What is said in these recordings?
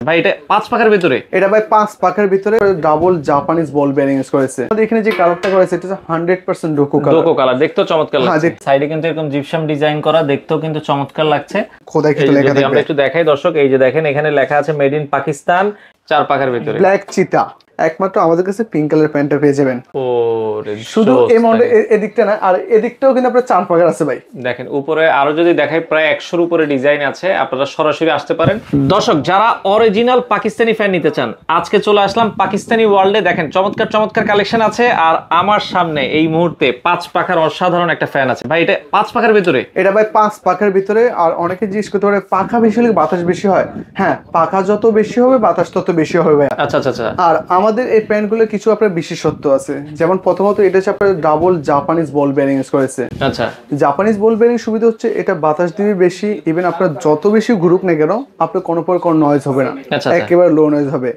ভাই এটা 5 পাখার ভিতরে, এটা ভাই 5 পাখার ভিতরে ডাবল জাপানিজ বল বেয়ারিং ইউজ করেছে। আমাদের এখানে যে কালারটা করেছে এটা 100% ডোকো কালার। ডোকো কালার দেখতেও চমৎকার লাগছে। সাইডে কিন্তু এরকম জিপসাম ডিজাইন করা, দেখতেও কিন্তু চমৎকার লাগছে। খোদাই কিন্তু লেখা থাকবে। আমরা একটু দেখাই দর্শক, এই যে দেখেন এখানে লেখা আছে মেড ইন পাকিস্তান, 4 পাখার ভিতরে ব্ল্যাক চিতা। একমাত্র আমাদের কাছে পিঙ্ক কালার প্যান্টটা পেয়ে যাবেন। ওরে শুধু এই মডেল এদিকটা না, আর এদিকটাও কিন্তু আপনার 4 পাখার আছে ভাই। দেখেন উপরে আরো যদি দেখাই প্রায় 100 এর উপরে ডিজাইন আছে, আপনারা সরাসরি আসতে পারেন। দর্শক যারা অরিজিনাল পাকিস্তানি ফ্যান নিতে চান, আজকে চলে আসলাম পাকিস্তানি ওয়ার্ল্ডে। দেখেন চমৎকার চমৎকার কালেকশন আছে, আর আমার সামনে এই মুহূর্তে 5 পাখার অসাধারণ একটা ফ্যান আছে। ভাই এটা 5 পাখার ভিতরে, এটা ভাই 5 পাখার ভিতরে। আর অনেকে জিজ্ঞেস করতে পারে পাখা বেশি হলে বাতাস বেশি হয়। হ্যাঁ, পাখা যত বেশি হবে বাতাস তত বেশি হবে ভাই। আচ্ছা আচ্ছা আচ্ছা। আর আমাদের এই প্যান্টগুলো কিছু আপনার বিশেষত্ব আছে। যেমন প্রথমত এটা হচ্ছে আপনার ডাবল জাপানিজ বল বেয়ারিং ইউজ করেছে। আচ্ছা, জাপানিজ বল বেয়ারিং সুবিধা হচ্ছে এটা বাতাস দিবে বেশি, ইভেন আপনার যত বেশি ঘুরুক না কেন আপনার কোনো প্রকার কোনো নয়েজ হবে না, একেবারে লো নয়েজ হবে।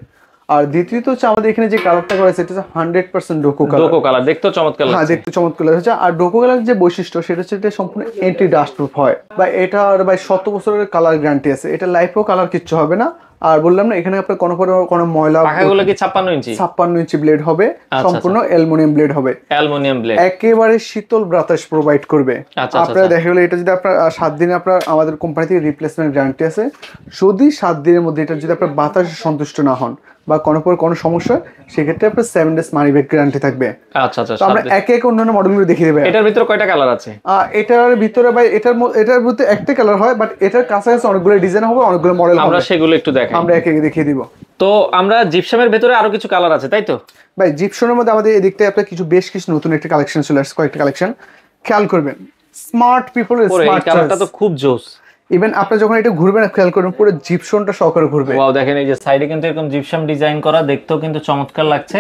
আর দ্বিতীয়ত হচ্ছে আমাদের এখানে যে কালারটা করেছে এটা 100% ডোকো কালার। ডোকো কালার দেখতেও চমৎকার লাগছে। হ্যাঁ, দেখতে চমৎকার লাগছে। আর ডোকো কালার যে বৈশিষ্ট্য সেটা হচ্ছে এটা সম্পূর্ণ অ্যান্টি ডাস্ট প্রুফ হয়, বা এটা আর ভাই 100 বছরের কালার গ্যারান্টি আছে। এটা লাইফেও কালার কিচ্ছু হবে না। আর বললাম না, এখানে আপনার কোনো ময়লা, পাখাগুলো কি 56 ইঞ্চি? 56 ইঞ্চি ব্লেড হবে, সম্পূর্ণ অ্যালুমিনিয়াম ব্লেড হবে। অ্যালুমিনিয়াম ব্লেড একেবারে শীতল বাতাস প্রোভাইড করবে। আপনারা দেখা গেল এটা যদি আপনার 7 দিনে আপনার আমাদের কোম্পানি থেকে রিপ্লেসমেন্ট গ্যারান্টি আছে। যদি 7 দিনের মধ্যে এটা যদি আপনার বাতাসে সন্তুষ্ট না হন বা কোনো সমস্যা, সেক্ষেত্রে আপনার 7 ডেজ মানি ব্যাক গ্যারান্টি থাকবে। আচ্ছা আচ্ছা। আমরা একে এক অন্যান্য মডেলগুলো দেখিয়ে দেব। এটার ভিতরে কয়টা কালার আছে? এটার ভিতরে ভাই এটার মধ্যে একটা কালার হয়, বাট এটার কাছাকাছি অনেকগুলো ডিজাইন হবে, অনেকগুলো মডেল হবে। আমরা সেগুলো একটু দেখাই, আমরা একে একে দেখিয়ে দিব। তো আমরা জিপসামের ভিতরে আরো কিছু কালার আছে, তাই তো ভাই? জিপসনের মধ্যে আমাদের এদিকটায় আপনার বেশ কিছু নতুন একটা কালেকশন চলে আসছে, কয়েকটা কালেকশন খেয়াল করবেন। স্মার্ট পিপল স্মার্ট কালারটা তো খুব জোস। ইভেন আপনি যখন এটা ঘুরবেন খেয়াল করবেন পুরো জিপসনটা সহকারে ঘুরবে। ওয়াও, দেখেন এই যে সাইডে কিন্তু এরকম জিপসাম ডিজাইন করা, দেখতেও কিন্তু চমৎকার লাগছে।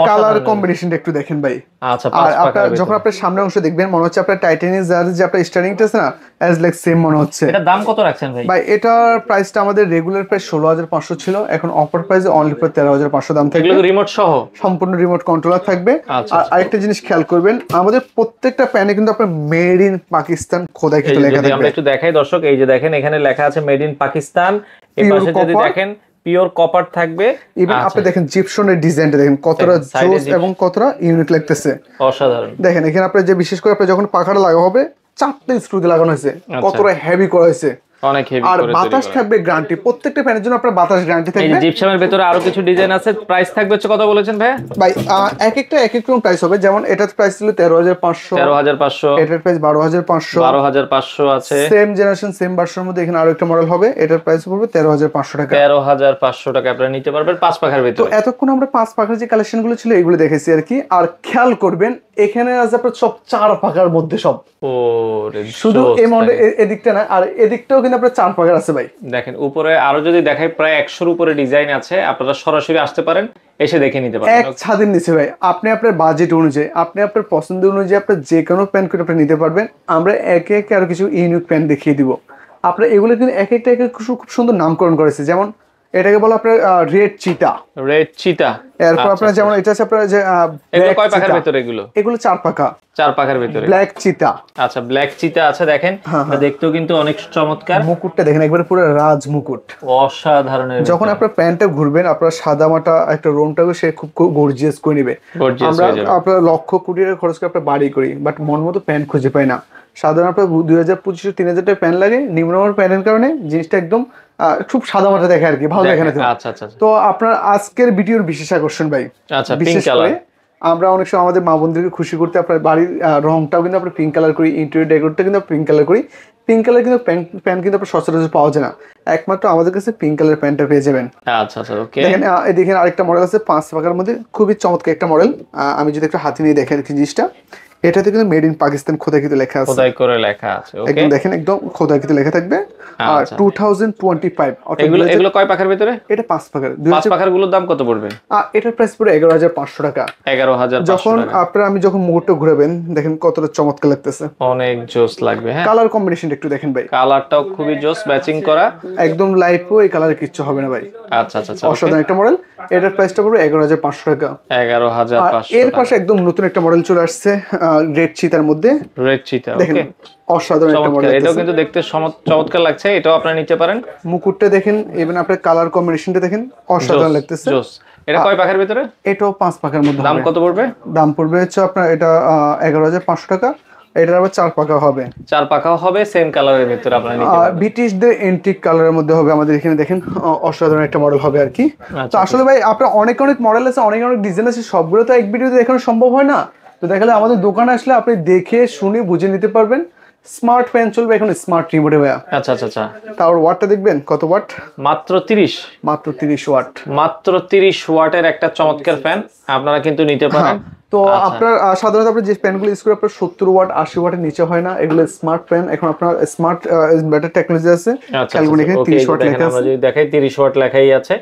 কালার কম্বিনেশনটা একটু দেখেন ভাই। আচ্ছা, আর আপনার যখন আপনার সামনে অংশ দেখবেন মনে হচ্ছে আপনার টাইটানিয়াম যে আপনার স্টারিংটা আছে না, অ্যাজ লাইক সেম মনে হচ্ছে। এটা দাম কত রাখছেন ভাই? ভাই এটার প্রাইসটা আমাদের রেগুলার প্রাইস 16,500 ছিল, এখন অফার প্রাইসে অনলি ফর 13,500 দাম থাকবে। এগুলো রিমোট সহ, সম্পূর্ণ রিমোট কন্ট্রোলার থাকবে। আর আরেকটা জিনিস খেয়াল করবেন, আমাদের প্রত্যেকটা প্যানে কিন্তু আপনার মেড ইন পাকিস্তান খোদাই কিন্তু লেখা থাকবে। আমরা একটু দেখাই দর্শক, এই যে দেখেন এখানে লেখা আছে মেড ইন পাকিস্তান। এই পাশে যদি দেখেন পিওর কপার থাকবে। ইভেন আপনি দেখেন জিপসনের ডিজাইনটা দেখেন কতটা জোস এবং কতটা ইউনিক লাগতেছে, অসাধারণ। দেখেন এখানে আপনার যে বিশেষ করে আপনার যখন পাখাটা লাগা হবে 4টা স্ক্রু দিয়ে লাগানো হয়েছে, কতটা হেভি করা হয়েছে, অনেক হেভি। আর বাতাস থাকবে গ্যারান্টি, প্রত্যেকটা ফ্যানের জন্য আপনার বাতাস গ্যারান্টি থাকবে। এই যে জিপসামের ভিতরে আরো কিছু ডিজাইন আছে। প্রাইস থাকবে হচ্ছে কত বলেছেন ভাই? ভাই এক একটা এক এক রকম প্রাইস হবে। যেমন এটার প্রাইস ছিল 13,500, 13,500, এটার প্রাইস 12,500, 12,500 আছে। সেম জেনারেশন সেম ভার্সনের মধ্যে এখানে আরো একটা মডেল হবে, এটার প্রাইস পড়বে 13,500 টাকা। 13,500 টাকা আপনারা নিতে পারবেন 5 পাখার ভিতরে। তো এতক্ষণ আমরা 5 পাখার যে কালেকশন গুলো ছিল এগুলো দেখেছি আর কি। আর খেয়াল করবেন এখানে আছে আপনার সব 4 পাখার মধ্যে সব। ওরে, শুধু এই মডেল এদিকটা না, আর এদিকটাও কিন্তু আপনার 4 পাখার আছে ভাই। দেখেন উপরে আরো যদি দেখাই প্রায় 100 এর উপরে ডিজাইন আছে, আপনারা সরাসরি আসতে পারেন, এসে দেখে নিতে পারেন। এক ছাদের নিচে ভাই, আপনি আপনার বাজেট অনুযায়ী, আপনি আপনার পছন্দ অনুযায়ী আপনি যে কোনো প্যান্ট করে আপনি নিতে পারবেন। আমরা একে একে আরো কিছু ইউনিক প্যান্ট দেখিয়ে দিব। আপনার এগুলো কিন্তু এক একটা খুব সুন্দর নামকরণ করেছে। যেমন এটাকে বলে আপনার রেড চিতা। রেড চিতা। এরপর আপনার যেমন এটা আছে আপনার যে এগুলো কয় পাখার ভিতরে? এগুলো 4 পাখা। 4 পাখার ভিতরে। ব্ল্যাক চিতা। আচ্ছা, ব্ল্যাক চিতা আছে। দেখেন দেখতেও কিন্তু অনেক চমৎকার। মুকুটটা দেখেন একবারে পুরো রাজ মুকুট, অসাধারণ। যখন আপনার প্যান্টটা ঘুরবেন আপনার সাদা মাটা একটা রোমটাকে সে খুব গর্জিয়াস করে নেবে। আমরা আপনার লক্ষ কোটি টাকা খরচ করে আপনার বাড়ি করি, বাট মন মতো প্যান্ট খুঁজে পাই না। সাধারণ আপনার 2,000-2,500 3,000 টাকা প্যান্ট লাগে, নিম্নমানের প্যান্টের কারণে জিনিসটা একদম খুব সাদা মাটা দেখে আর কি, ভালো দেখে না। আচ্ছা আচ্ছা। তো আপনার আজকের ভিডিওর বিশেষ আকর্ষণ ভাই, বিশেষ করে আমরা অনেক সময় আমাদের মা বোনদেরকে খুশি করতে আপনার বাড়ির রংটাও কিন্তু আমরা পিঙ্ক কালার করি, ইন্টেরিয়র ডেকোরটা কিন্তু পিঙ্ক কালার করি। পিঙ্ক কালার কিন্তু প্যান্ট কিন্তু আপনার সচরাচর পাওয়া যায় না, একমাত্র আমাদের কাছে পিঙ্ক কালার প্যান্টটা পেয়ে যাবেন। আচ্ছা আচ্ছা, ওকে। দেখেন আরেকটা মডেল আছে 5 পাখার মধ্যে, খুবই চমৎকার একটা মডেল। আমি যদি একটু হাতে নিয়ে দেখেন জিনিসটা, এটাতে কিন্তু মেড ইন পাকিস্তান খোদাই কিন্তু লেখা আছে, খোদাই করে লেখা আছে। ওকে, একদম দেখেন একদম খোদাই কিন্তু লেখা থাকবে। আর 2025 এগুলো কয় পাখার ভিতরে? এটা 5 পাখার। 5 পাখার গুলোর দাম কত পড়বে? এটার প্রাইস পড়ে 11,500 টাকা। 11,500 যখন আপনি যখন মুহূর্তে ঘুরাবেন দেখেন কতটা চমৎকার লাগতেছে, অনেক জোস লাগবে। হ্যাঁ, কালার কম্বিনেশনটা একটু দেখেন ভাই, কালারটাও খুবই জোস, ম্যাচিং করা একদম লাইফও এই কালারে কিচ্ছু হবে না ভাই। আচ্ছা আচ্ছা, অসাধারণ একটা মডেল। এটার প্রাইসটা পড়বে 11,500 টাকা। 11,500। এর পাশে একদম নতুন একটা মডেল চলে আসছে, রেড চিতার মধ্যে, রেড চিতা দেখেন অসাধারণ একটা মডেল। এটাও কিন্তু দেখতে চমৎকার লাগছে, এটাও আপনারা নিতে পারেন। মুকুটটা দেখেন, ইভেন আপনার কালার কম্বিনেশনটা দেখেন অসাধারণ লাগতেছে। এটা কয় পাখার ভিতরে? এটাও 5 পাখার মধ্যে। দাম কত পড়বে? দাম পড়বে হচ্ছে আপনার এটা 11,500 টাকা। এটার আবার 4 পাখা হবে, 4 পাখাও হবে, সেম কালারের ভিতরে আপনারা নিতে পারবেন। ব্রিটিশদের এন্টিক কালারের মধ্যে হবে আমাদের এখানে, দেখেন অসাধারণ একটা মডেল হবে আর কি। তো আসলে ভাই আপনার অনেক মডেল আছে, অনেক ডিজাইন আছে, সবগুলো তো এক ভিডিওতে দেখানো সম্ভব হয় না। তো দেখালে আমাদের দোকানে আসলে আপনি দেখে শুনে বুঝে নিতে পারবেন। স্মার্ট ফ্যান চলবে এখন, স্মার্ট রিমোটে ভাইয়া। আচ্ছা আচ্ছা আচ্ছা। তার ওয়াটটা দেখবেন কত ওয়াট? মাত্র 30। মাত্র 30 ওয়াট। মাত্র 30 ওয়াটের একটা চমৎকার ফ্যান আপনারা কিন্তু নিতে পারেন। তো আপনার সাধারণত আপনার যে ফ্যানগুলো ইউজ করে আপনার 70 ওয়াট 80 ওয়াটের নিচে হয় না, এগুলো স্মার্ট ফ্যান। এখন আপনার স্মার্ট ব্যাটারি টেকনোলজি আছে, ক্যালকুন এখানে 30 ওয়াট লেখা আছে। আমরা যদি দেখাই 30 ওয়াট লেখাই আছে।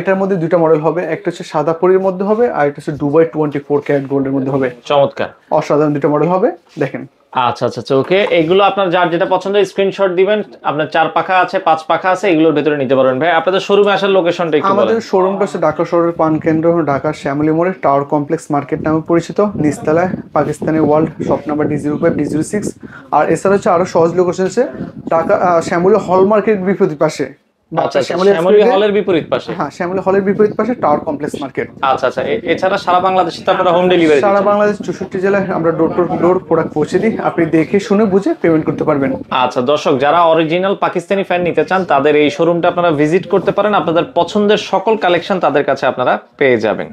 এটার মধ্যে দুইটা মডেল হবে, একটা হচ্ছে সাদা পরির মধ্যে হবে, আর একটা হচ্ছে দুবাই 24 ক্যারেট গোল্ডের মধ্যে হবে। চমৎকার অসাধারণ দুটো মডেল হবে, দেখেন। আচ্ছা আচ্ছা আচ্ছা, ওকে। এগুলো আপনার যার যেটা পছন্দ স্ক্রিনশট দিবেন। আপনার 4 পাখা আছে, 5 পাখা আছে, এগুলোর ভিতরে নিতে পারবেন। ভাই আপনাদের শোরুমে আসার লোকেশনটা একটু বলেন। আমাদের শোরুমটা হচ্ছে ঢাকা শহরের প্রাণকেন্দ্র, ঢাকা শ্যামলী মোড়ে টাওয়ার কমপ্লেক্স মার্কেট নামে পরিচিত, নিচতলায় Pakistani world, shop number D05 D06। আর এছাড়া হচ্ছে আরো সহজ লোকেশন আছে ঢাকা শ্যামলী হল মার্কেট বিপরীত পাশে। শ্যামলী হলের বিপরীত পাশে। হ্যাঁ, শ্যামলী হলের বিপরীত পাশে টাওয়ার কমপ্লেক্স মার্কেট। আচ্ছা আচ্ছা। এছাড়া সারা বাংলাদেশে তো আপনারা হোম ডেলিভারি? সারা বাংলাদেশ 64 জেলায় আমরা ডোর টু ডোর প্রোডাক্ট পৌঁছে দিই, আপনি দেখে শুনে বুঝে পেমেন্ট করতে পারবেন। আচ্ছা দর্শক, যারা অরিজিনাল পাকিস্তানি ফ্যান নিতে চান তাদের এই শোরুমটা আপনারা ভিজিট করতে পারেন। আপনাদের পছন্দের সকল কালেকশন তাদের কাছে আপনারা পেয়ে যাবেন।